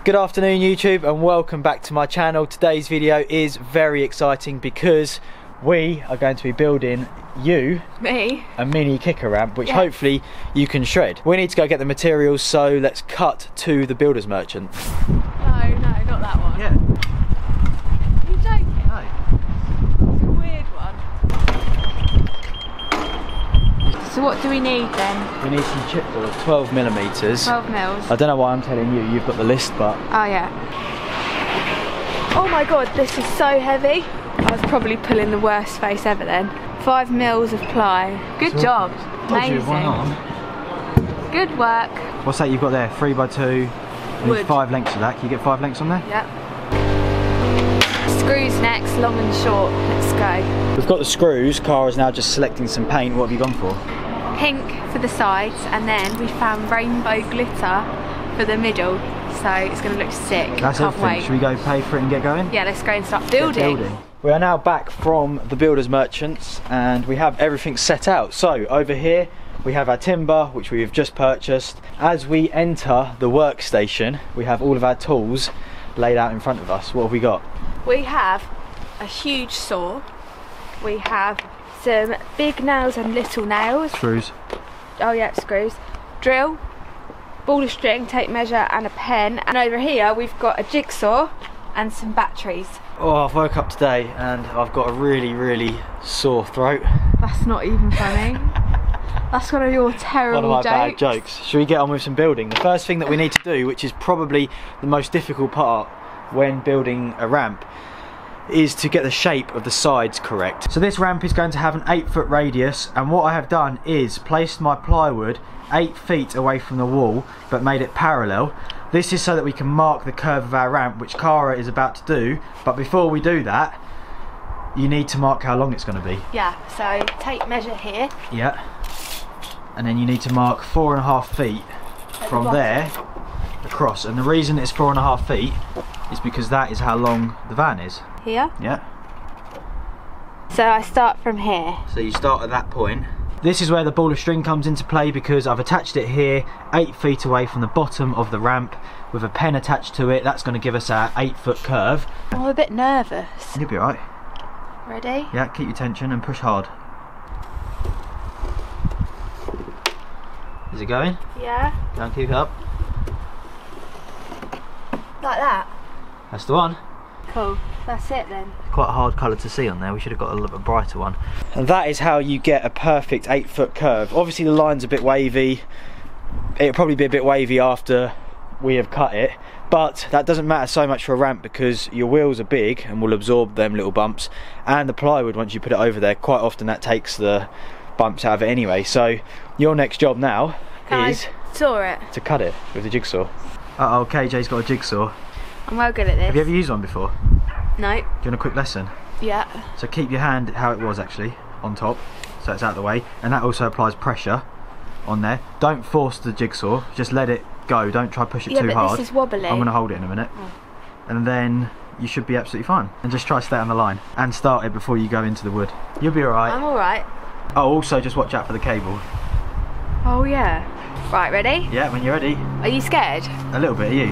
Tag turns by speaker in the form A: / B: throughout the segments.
A: Good afternoon YouTube and welcome back to my channel. Today's video is very exciting because we are going to be building me a mini kicker ramp which hopefully you can shred. We need to go get the materials, so let's cut to the builder's merchant.
B: No, not that one.
A: Yeah.
B: Are you joking?
A: No.
B: It's a weird one. So what do we need then?
A: We need some chipboard, 12mm.
B: 12 mils.
A: I don't know why I'm telling you, you've got the list, but...
B: Oh yeah. Oh my god, this is so heavy. I was probably pulling the worst face ever then. 5 mils of ply. Good job. Amazing.
A: Why not?
B: Good work.
A: What's that you've got there? 3x2. You need 5 lengths of that. Can you get 5 lengths on there?
B: Yep. Screws next, long and short. Let's go.
A: We've got the screws. Cara's now just selecting some paint. What have you gone for?
B: Pink for the sides, and then we found rainbow glitter for the middle. So it's going to look sick.
A: That's
B: Can't
A: everything.
B: wait.
A: Should we go pay for it and get going?
B: Yeah, let's go and start building.
A: We are now back from the builder's merchants and we have everything set out. So over here we have our timber which we have just purchased. As we enter the workstation we have all of our tools laid out in front of us. What have we got?
B: We have a huge saw. We have some big nails and little nails.
A: Screws.
B: Oh yeah, screws. Drill, ball of string, tape measure and a pen. And over here we've got a jigsaw and some batteries.
A: Oh, I've woke up today and I've got a really sore throat.
B: That's not even funny. That's one of your terrible
A: One of my
B: jokes.
A: bad jokes. Should we get on with some building? The first thing that we need to do, which is probably the most difficult part when building a ramp, is to get the shape of the sides correct. So this ramp is going to have an 8-foot radius, and what I have done is placed my plywood 8 feet away from the wall but made it parallel. This is so that we can mark the curve of our ramp, which Cara is about to do, but before we do that you need to mark how long it's going to be.
B: Yeah, so tape measure here.
A: Yeah. And then you need to mark 4.5 feet from there across, and the reason it's 4.5 feet is because that is how long the van is.
B: Here?
A: Yeah.
B: So I start from here.
A: So you start at that point. This is where the ball of string comes into play because I've attached it here 8 feet away from the bottom of the ramp with a pen attached to it. That's going to give us our 8-foot curve.
B: I'm a bit nervous.
A: You'll be alright.
B: Ready?
A: Yeah, keep your tension and push hard. Is it going?
B: Yeah.
A: Don't keep it up.
B: Like that?
A: That's the one.
B: Cool. That's it then.
A: Quite a hard colour to see on there. We should have got a little bit brighter one. And that is how you get a perfect 8-foot curve. Obviously the line's a bit wavy. It'll probably be a bit wavy after we have cut it, but that doesn't matter so much for a ramp because your wheels are big and will absorb them little bumps, and the plywood, once you put it over there, quite often that takes the bumps out of it anyway. So your next job now is
B: saw it
A: to cut it with the jigsaw. Uh oh, KJ's got a jigsaw.
B: I'm well good at this.
A: Have you ever used one before?
B: No.
A: Do you want a quick lesson?
B: Yeah.
A: So keep your hand how it was actually, on top, so it's out of the way, and that also applies pressure on there. Don't force the jigsaw, just let it go, don't try push it too hard.
B: This is wobbly.
A: I'm going to hold it in a minute. And then you should be absolutely fine. And just try to stay on the line and start it before you go into the wood. You'll be alright.
B: I'm alright.
A: Oh, also just watch out for the cable.
B: Oh yeah. Right, ready?
A: Yeah, when you're ready.
B: Are you scared?
A: A little bit, are you?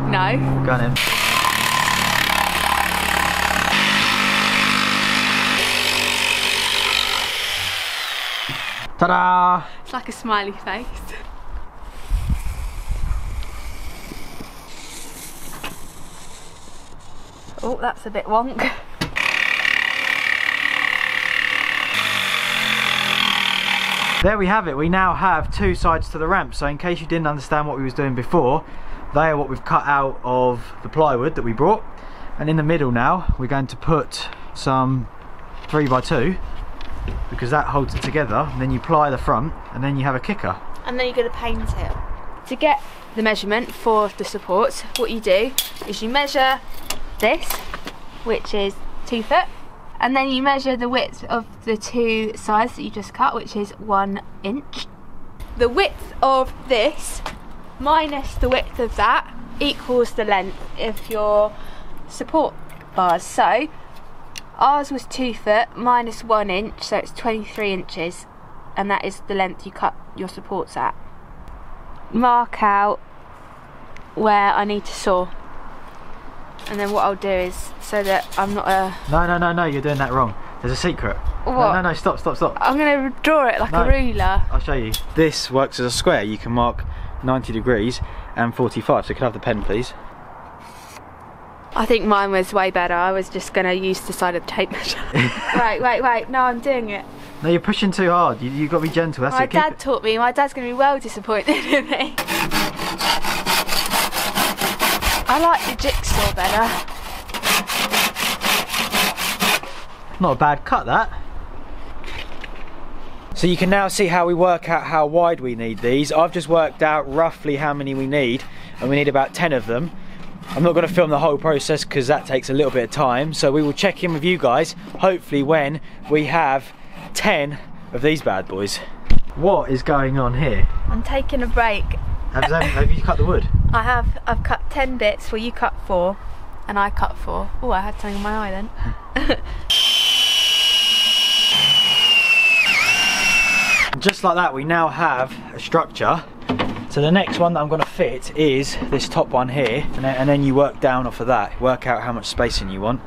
B: No.
A: Go on then. Ta-da!
B: It's like a smiley face. Oh, that's a bit wonk.
A: There we have it. We now have 2 sides to the ramp. So in case you didn't understand what we was doing before, they are what we've cut out of the plywood that we brought. And in the middle now, we're going to put some 3x2 because that holds it together. And then you ply the front and then you have a kicker.
B: And then you're going to paint it. To get the measurement for the supports, what you do is you measure this, which is 2 foot, and then you measure the width of the 2 sides that you just cut, which is 1 inch. The width of this minus the width of that equals the length of your support bars. So ours was 2 foot minus 1 inch, so it's 23 inches, and that is the length you cut your supports at. Mark out where I need to saw. And then what I'll do is, so that I'm not a...
A: No, you're doing that wrong. There's a secret.
B: What?
A: No, stop.
B: I'm going to draw it like a ruler.
A: I'll show you. This works as a square. You can mark 90 degrees and 45. So can I have the pen, please?
B: I think mine was way better. I was just going to use the side of the tape measure. Wait. No, I'm doing it.
A: No, you're pushing too hard. You've got to be gentle. That's
B: My
A: it.
B: dad taught me. My dad's going to be well disappointed in me. I like the jigsaw better.
A: Not a bad cut, that. So you can now see how we work out how wide we need these. I've just worked out roughly how many we need, and we need about 10 of them. I'm not going to film the whole process because that takes a little bit of time, so we will check in with you guys hopefully when we have 10 of these bad boys. What is going on here?
B: I'm taking a break.
A: Have you cut the wood?
B: I have. I've cut 10 bits. Well, you cut 4 and I cut 4. Oh, I had something in my eye then.
A: Just like that, we now have a structure. So the next one that I'm going to fit is this top one here, and then you work down off of that, work out how much spacing you want.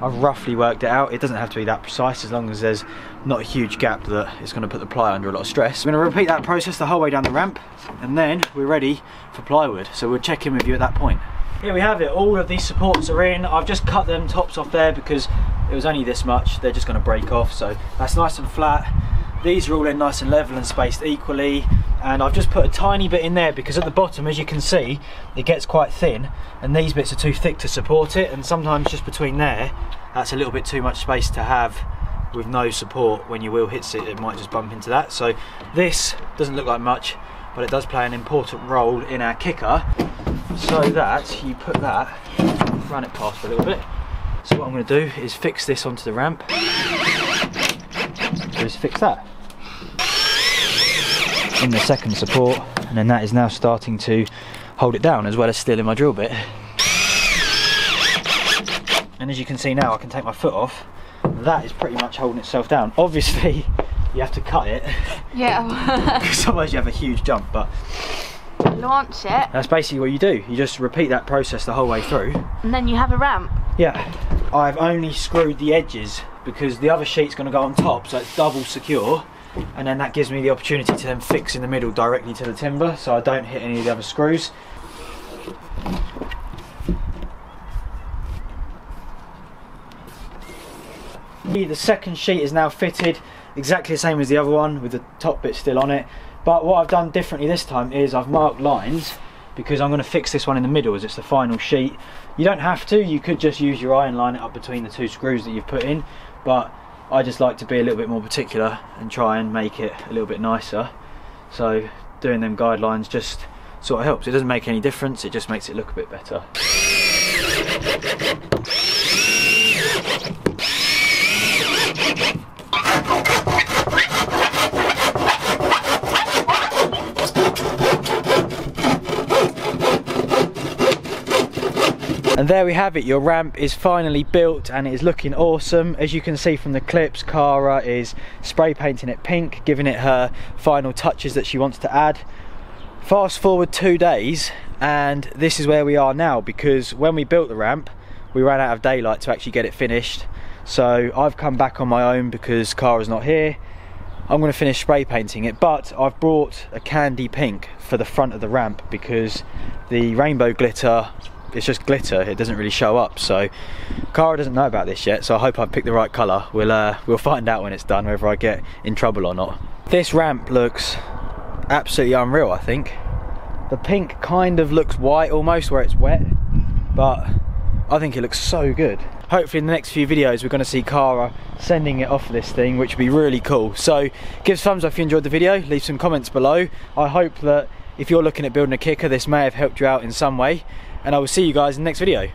A: I've roughly worked it out. It doesn't have to be that precise as long as there's not a huge gap that is going to put the ply under a lot of stress. We're going to repeat that process the whole way down the ramp, and then we're ready for plywood. So we'll check in with you at that point. Here we have it. All of these supports are in. I've just cut them tops off there because it was only this much. They're just going to break off, so that's nice and flat. These are all in nice and level and spaced equally, and I've just put a tiny bit in there because at the bottom, as you can see, it gets quite thin and these bits are too thick to support it, and sometimes just between there, that's a little bit too much space to have with no support. When your wheel hits it, it might just bump into that. So this doesn't look like much, but it does play an important role in our kicker, so that you put that, run it past a little bit. So what I'm going to do is fix this onto the ramp. Just fix that in the second support, and then that is now starting to hold it down as well as stealing my drill bit. And as you can see now, I can take my foot off. That is pretty much holding itself down. Obviously you have to cut it,
B: yeah,
A: because otherwise you have a huge jump, but
B: launch it.
A: That's basically what you do. You just repeat that process the whole way through,
B: and then you have a ramp.
A: Yeah, I've only screwed the edges because the other sheet's going to go on top, so it's double secure, and then that gives me the opportunity to then fix in the middle directly to the timber, so I don't hit any of the other screws. The second sheet is now fitted exactly the same as the other one, with the top bit still on it, but what I've done differently this time is I've marked lines because I'm going to fix this one in the middle as it's the final sheet. You don't have to, you could just use your eye and line it up between the two screws that you've put in, but I just like to be a little bit more particular and try and make it a little bit nicer. So doing them guidelines just sort of helps. It doesn't make any difference, it just makes it look a bit better. And there we have it, your ramp is finally built and it is looking awesome. As you can see from the clips, Cara is spray painting it pink, giving it her final touches that she wants to add. Fast forward 2 days and this is where we are now, because when we built the ramp we ran out of daylight to actually get it finished. So I've come back on my own because Cara's not here. I'm going to finish spray painting it, but I've brought a candy pink for the front of the ramp because the rainbow glitter, it's just glitter, it doesn't really show up. So Cara doesn't know about this yet, so I hope I've picked the right colour. We'll find out when it's done whether I get in trouble or not. This ramp looks absolutely unreal, I think. The pink kind of looks white almost where it's wet, but I think it looks so good. Hopefully in the next few videos we're going to see Cara sending it off this thing, which would be really cool. So give us a thumbs up if you enjoyed the video, leave some comments below. I hope that if you're looking at building a kicker, this may have helped you out in some way, and I will see you guys in the next video.